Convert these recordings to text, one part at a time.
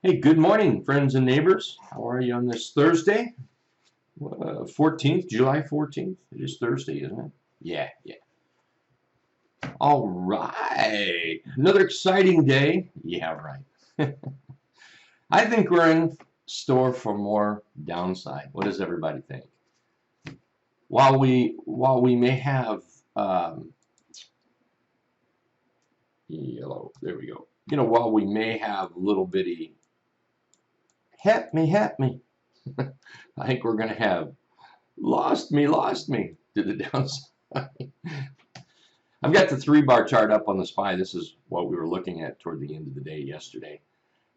Hey, good morning, friends and neighbors. How are you on this Thursday? 14th, July 14th. It is Thursday, isn't it? Yeah. All right. Another exciting day. Yeah, right. I think we're in store for more downside. What does everybody think? While we may have yellow, there we go. While we may have little bitty help me. I think we're going to have lost me to the downside. I've got the 3-bar chart up on the SPY. This is what we were looking at toward the end of the day yesterday.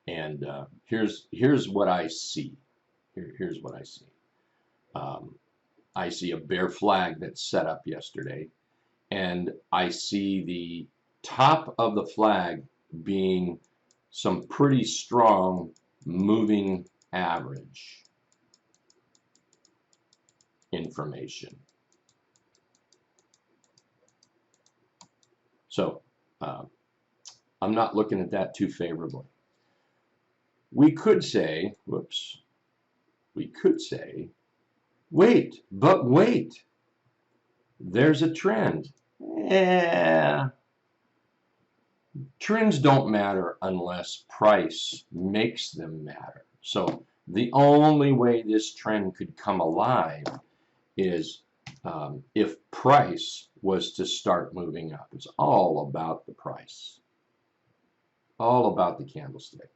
And here's what I see. Here's what I see. I see a bear flag that's set up yesterday. And I see the top of the flag being some pretty strong moving average information. So I'm not looking at that too favorably. We could say, wait, there's a trend. Trends don't matter unless price makes them matter. So the only way this trend could come alive is if price was to start moving up. It's all about the price, all about the candlestick.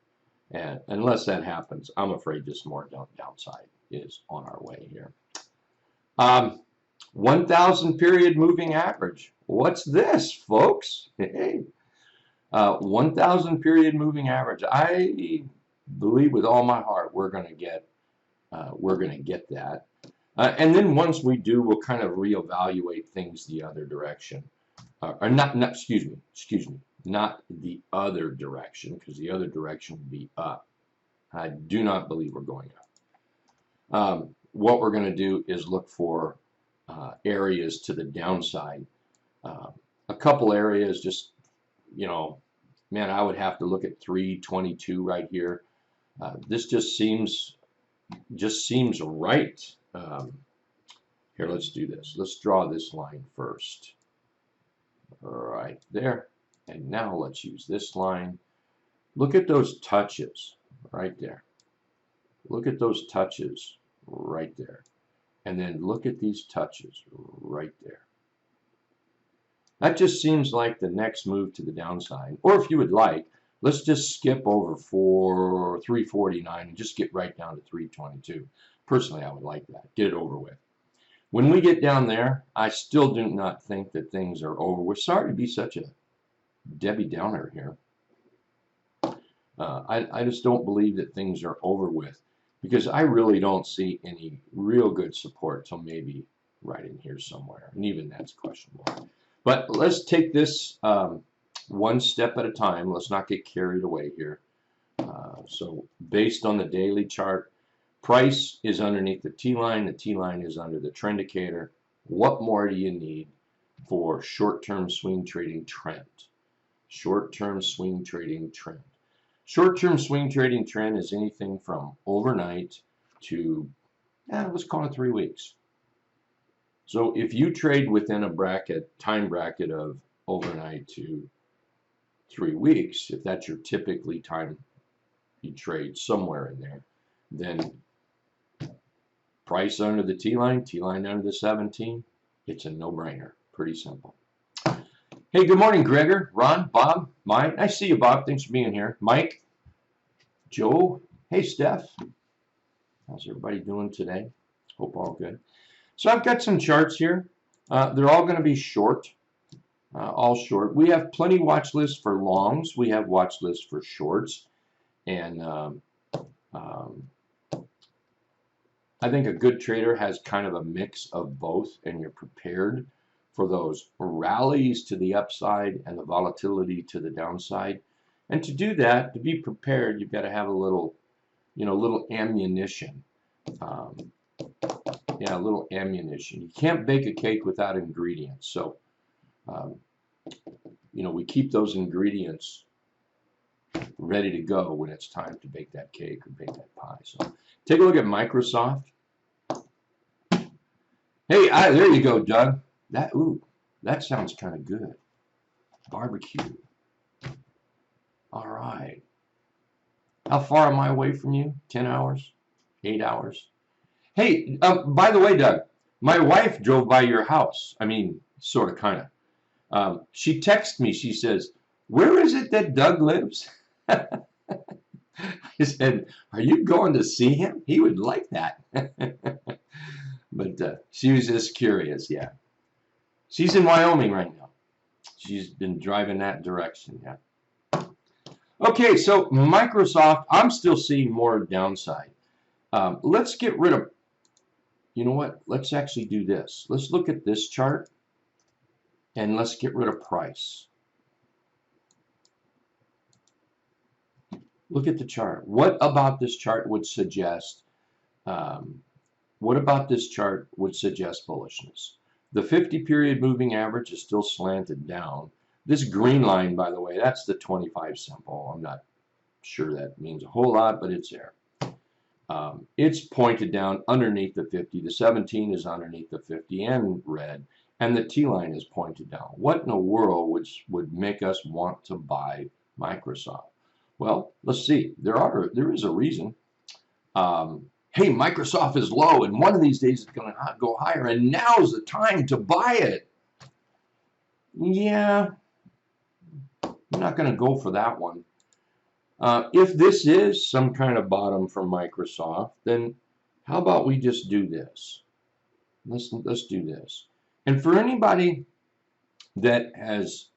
And unless that happens, I'm afraid just more downside is on our way here. 1,000 period moving average. What's this, folks? Hey, 1,000 period moving average. I believe with all my heart we're going to get that. And then once we do, we'll kind of reevaluate things the other direction. Or not excuse me, not the other direction, because the other direction would be up. I do not believe we're going up. What we're going to do is look for areas to the downside. A couple areas, just, man, I would have to look at 322 right here. This just seems right. Here, let's do this. Let's draw this line first. Right there. And now let's use this line. Look at those touches right there. Look at those touches right there. And then look at these touches right there. That just seems like the next move to the downside. Or if you would like, let's just skip over 349 and just get right down to 322. Personally, I would like that. Get it over with. When we get down there, I still do not think that things are over. We're sorry to be such a Debbie Downer here. I just don't believe that things are over with, because I really don't see any real good support till maybe right in here somewhere, and even that's questionable. But let's take this one step at a time. Let's not get carried away here. So based on the daily chart, price is underneath the T-line. The T-line is under the trend indicator. What more do you need for short-term swing trading trend? Short-term swing trading trend. Short-term swing trading trend is anything from overnight to, let's call it 3 weeks. So if you trade within a time bracket of overnight to 3 weeks, if that's your typically time you trade somewhere in there, then price under the T-line, T-line under the 17, it's a no-brainer. Pretty simple. Hey, good morning, Gregor, Ron, Bob, Mike. I see you, Bob. Thanks for being here. Mike, Joe. Hey, Steph. How's everybody doing today? Hope all good. So I've got some charts here. They're all going to be short, all short. We have plenty watch lists for longs. We have watch lists for shorts. And I think a good trader has kind of a mix of both, and you're prepared for those rallies to the upside and the volatility to the downside. And to do that, to be prepared, you've got to have a little, little ammunition. A little ammunition. You can't bake a cake without ingredients. So, we keep those ingredients ready to go when it's time to bake that cake or bake that pie. So take a look at Microsoft. Hey, there you go, Doug. That sounds kind of good. Barbecue. All right. How far am I away from you? 10 hours? 8 hours? Hey, by the way, Doug, my wife drove by your house. I mean, sort of, kind of. She texted me. She says, "Where is it that Doug lives?" I said, "Are you going to see him? He would like that." But she was just curious, yeah. She's in Wyoming right now. She's been driving that direction, yeah. Okay, so Microsoft, I'm still seeing more downside. Let's get rid of, you know what? Let's actually do this. Let's look at this chart, and let's get rid of price. Look at the chart. What about this chart would suggest bullishness? The 50-period moving average is still slanted down. This green line, by the way, that's the 25 simple. I'm not sure that means a whole lot, but it's there. It's pointed down underneath the 50. The 17 is underneath the 50 and red, and the T line is pointed down. What in the world would make us want to buy Microsoft? Well, let's see. There is a reason. Hey, Microsoft is low, and one of these days it's going to go higher, and now's the time to buy it. Yeah, I'm not going to go for that one. If this is some kind of bottom for Microsoft, then how about we just do this? Let's do this. And for anybody that has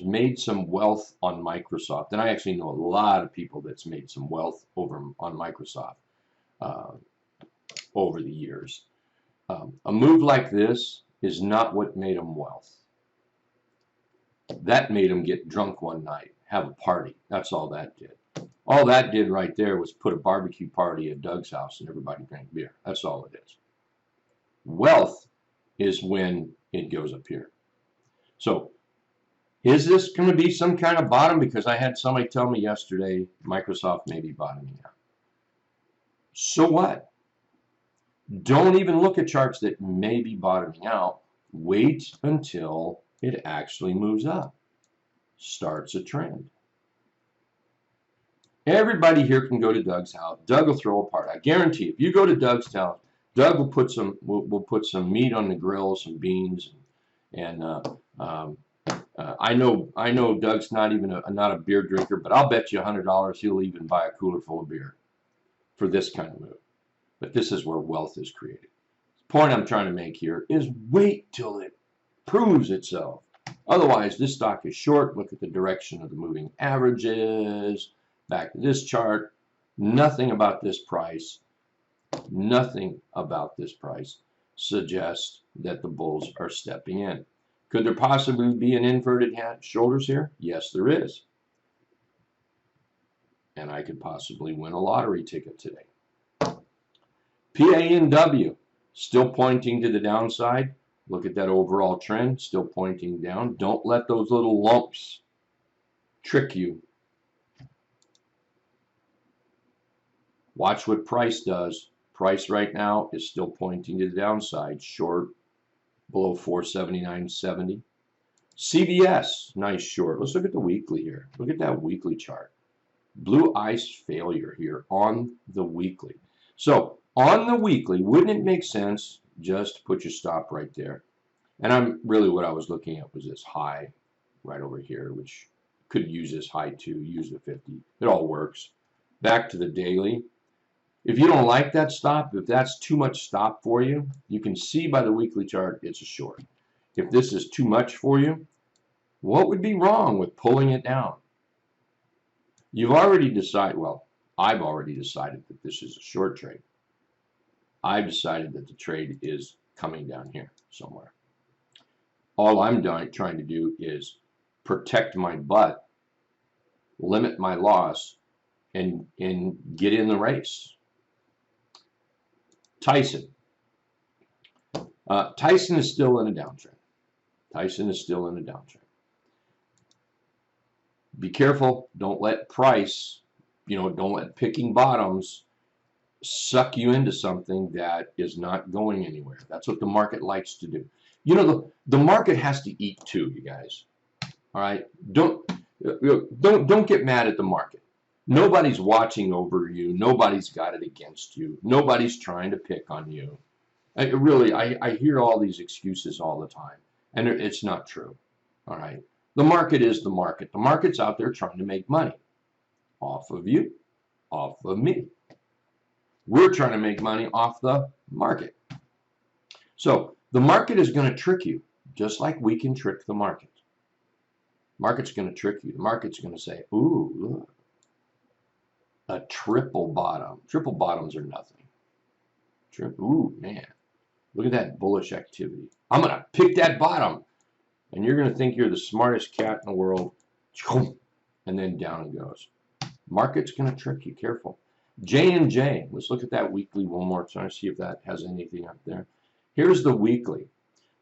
made some wealth on Microsoft, and I actually know a lot of people that's made some wealth on Microsoft over the years. A move like this is not what made them wealth. That made them get drunk one night, have a party. That's all that did. All that did right there was put a barbecue party at Doug's house and everybody drank beer. That's all it is. Wealth is when it goes up here. So is this going to be some kind of bottom? Because I had somebody tell me yesterday Microsoft may be bottoming out. So what? Don't even look at charts that may be bottoming out. Wait until it actually moves up, starts a trend. Everybody here can go to Doug's house. Doug will throw a party. I guarantee if you go to Doug's house, Doug will put some meat on the grill, some beans, and I know Doug's not a beer drinker, but I'll bet you $100 he'll even buy a cooler full of beer for this kind of move. But this is where wealth is created. The point I'm trying to make here is wait till it proves itself. Otherwise, this stock is short. Look at the direction of the moving averages. Back to this chart. Nothing about this price suggests that the bulls are stepping in. Could there possibly be an inverted shoulders here? Yes, there is. And I could possibly win a lottery ticket today. PANW, still pointing to the downside. Look at that overall trend, still pointing down. Don't let those little lumps trick you. Watch what price does. Price right now is still pointing to the downside, short below 479.70. CVS, nice short. Let's look at the weekly here. Look at that weekly chart. Blue ice failure here on the weekly. So on the weekly, wouldn't it make sense just to put your stop right there? And what I was looking at was this high right over here, which could use this high too, use the 50. It all works. Back to the daily. If you don't like that stop, if that's too much stop for you, you can see by the weekly chart it's a short. If this is too much for you, what would be wrong with pulling it down? You've already decided, well, I've already decided that this is a short trade. I've decided that the trade is coming down here somewhere. All I'm trying to do is protect my butt, limit my loss, and get in the race. Tyson. Tyson is still in a downtrend. Be careful. Don't let price, don't let picking bottoms suck you into something that is not going anywhere. That's what the market likes to do. The market has to eat too, you guys. All right? Don't get mad at the market. Nobody's watching over you. Nobody's got it against you. Nobody's trying to pick on you. I hear all these excuses all the time, and it's not true. All right? The market is the market. The market's out there trying to make money off of you, off of me. We're trying to make money off the market. So the market is going to trick you, just like we can trick the market. Market's going to trick you. The market's going to say, ooh, look, a triple bottom. Triple bottoms are nothing. Ooh, man, look at that bullish activity. I'm going to pick that bottom. And you're going to think you're the smartest cat in the world. And then down it goes. Market's going to trick you. Careful. J&J. Let's look at that weekly one more time. See if that has anything up there. Here's the weekly.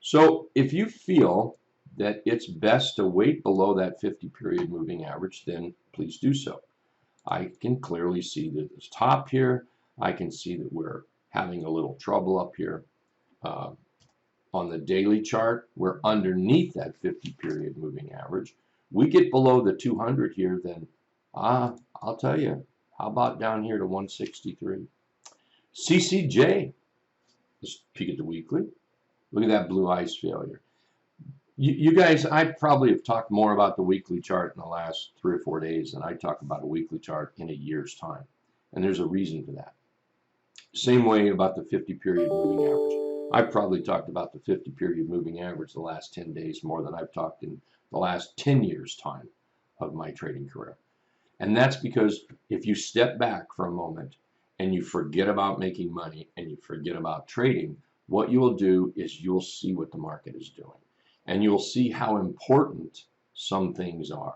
So if you feel that it's best to wait below that 50-period moving average, then please do so. I can clearly see that this top here. I can see that we're having a little trouble up here. On the daily chart, we're underneath that 50-period moving average. We get below the 200 here, then I'll tell you, how about down here to 163? CCJ, let's peek at the weekly. Look at that blue ice failure. You guys, I probably have talked more about the weekly chart in the last 3 or 4 days than I talk about a weekly chart in a year's time. And there's a reason for that. Same way about the 50-period moving average. I've probably talked about the 50-period moving average the last 10 days more than I've talked in the last 10 years' time of my trading career. And that's because if you step back for a moment and you forget about making money and you forget about trading, what you will do is you'll see what the market is doing. And you'll see how important some things are.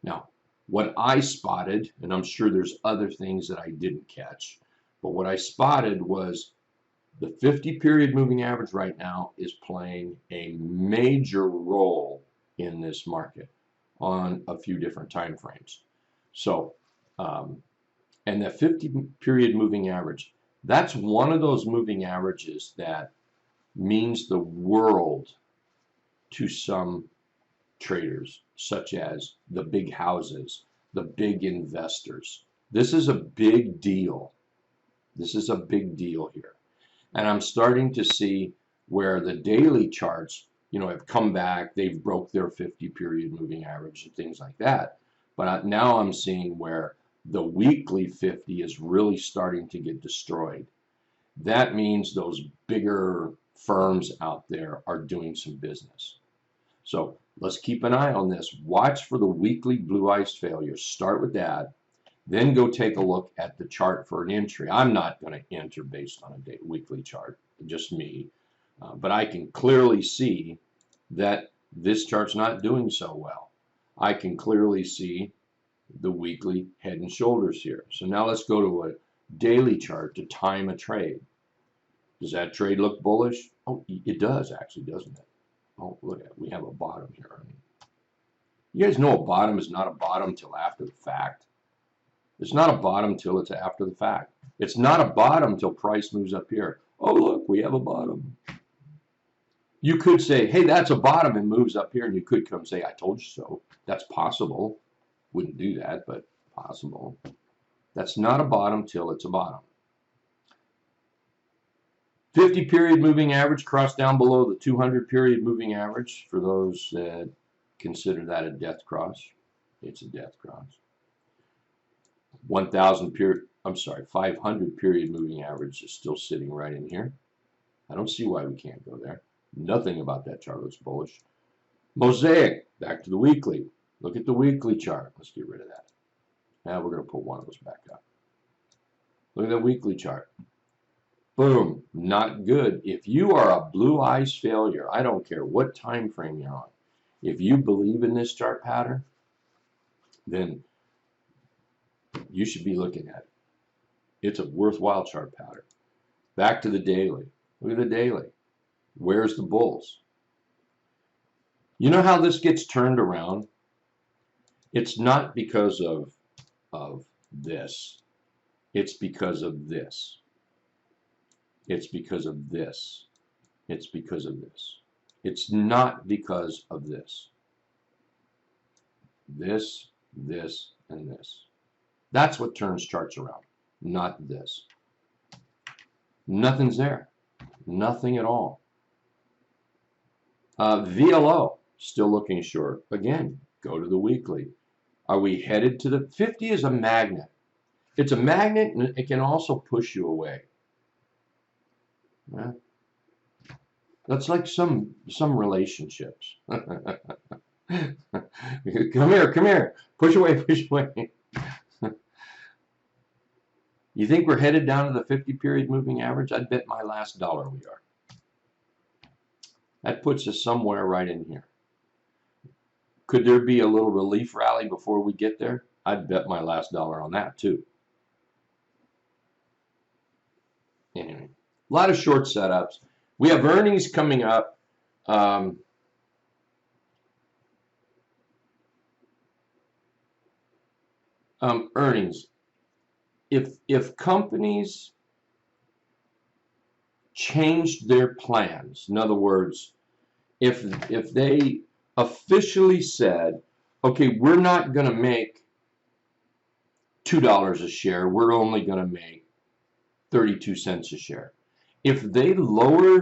Now, what I spotted, and I'm sure there's other things that I didn't catch, but what I spotted was the 50-period moving average right now is playing a major role in this market on a few different time frames. So, and the 50-period moving average, that's one of those moving averages that means the world to some traders, such as the big houses, the big investors. This is a big deal. This is a big deal here. And I'm starting to see where the daily charts, have come back. They've broke their 50-period moving average and things like that. But now I'm seeing where the weekly 50 is really starting to get destroyed. That means those bigger firms out there are doing some business. So let's keep an eye on this. Watch for the weekly blue ice failure. Start with that. Then go take a look at the chart for an entry. I'm not going to enter based on a weekly chart, just me. But I can clearly see that this chart's not doing so well. I can clearly see the weekly head and shoulders here. So now let's go to a daily chart to time a trade. Does that trade look bullish? Oh, it does actually, doesn't it? Oh, look at it. We have a bottom here. You guys know a bottom is not a bottom till after the fact. It's not a bottom till it's after the fact. It's not a bottom till price moves up here. Oh, look, we have a bottom. You could say, hey, that's a bottom and moves up here, and you could come say, I told you so. That's possible. Wouldn't do that, but possible. That's not a bottom till it's a bottom. 50-period moving average crossed down below the 200-period moving average. For those that consider that a death cross, it's a death cross. 500-period moving average is still sitting right in here. I don't see why we can't go there. Nothing about that chart looks bullish. Mosaic, back to the weekly. Look at the weekly chart. Let's get rid of that. Now we're going to put one of those back up. Look at the weekly chart. Boom, not good. If you are a blue ice failure, I don't care what time frame you're on. If you believe in this chart pattern, then you should be looking at it. It's a worthwhile chart pattern. Back to the daily. Look at the daily. Where's the bulls? You know how this gets turned around? It's not because of this. It's because of this. It's because of this. It's because of this. It's not because of this. This, this, and this. That's what turns charts around, not this. Nothing's there. Nothing at all. VLO, still looking short. Again, go to the weekly. Are we headed to the 50 is a magnet. It's a magnet and it can also push you away. Yeah. That's like some relationships. Come here. Push away, push away. You think we're headed down to the 50 period moving average? I'd bet my last dollar we are. That puts us somewhere right in here. Could there be a little relief rally before we get there? I'd bet my last dollar on that too. Anyway, a lot of short setups. We have earnings coming up. Earnings. If companies changed their plans, in other words, if they officially said, okay, we're not going to make $2 a share, we're only going to make 32 cents a share. If they lower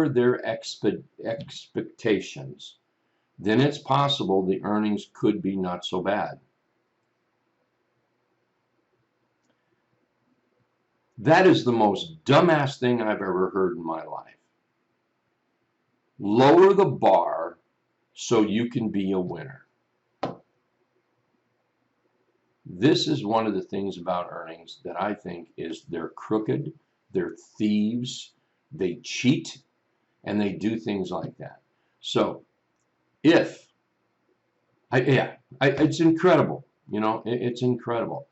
their expectations, then it's possible the earnings could be not so bad. That is the most dumbass thing I've ever heard in my life. Lower the bar so you can be a winner. This is one of the things about earnings that I think is they're crooked, they're thieves, they cheat, and they do things like that. So it's incredible. You know, it's incredible.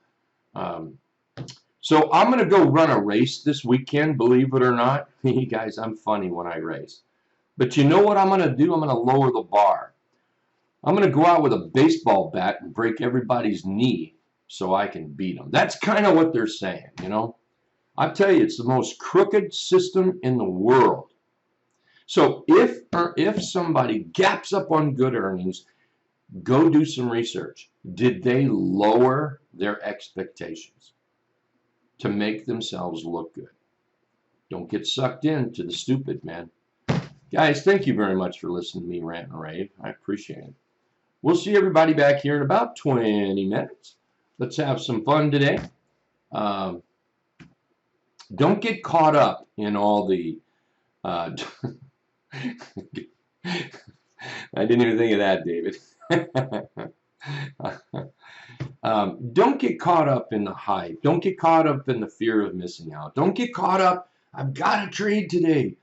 So I'm going to go run a race this weekend, believe it or not. You guys, I'm funny when I race. But you know what I'm going to do? I'm going to lower the bar. I'm going to go out with a baseball bat and break everybody's knee so I can beat them. That's kind of what they're saying, you know. I tell you, it's the most crooked system in the world. So if somebody gaps up on good earnings, go do some research. Did they lower their expectations to make themselves look good? Don't get sucked into the stupid, man. Guys, thank you very much for listening to me rant and rave. I appreciate it. We'll see everybody back here in about 20 minutes. Let's have some fun today. Don't get caught up in all the... I didn't even think of that, David. Don't get caught up in the hype. Don't get caught up in the fear of missing out. Don't get caught up, I've got to trade today.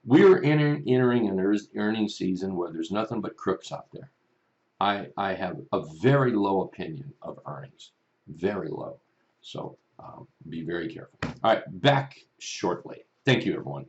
We're entering an earnings season where there's nothing but crooks out there. I have a very low opinion of earnings. Very low. So be very careful. All right, back shortly. Thank you, everyone.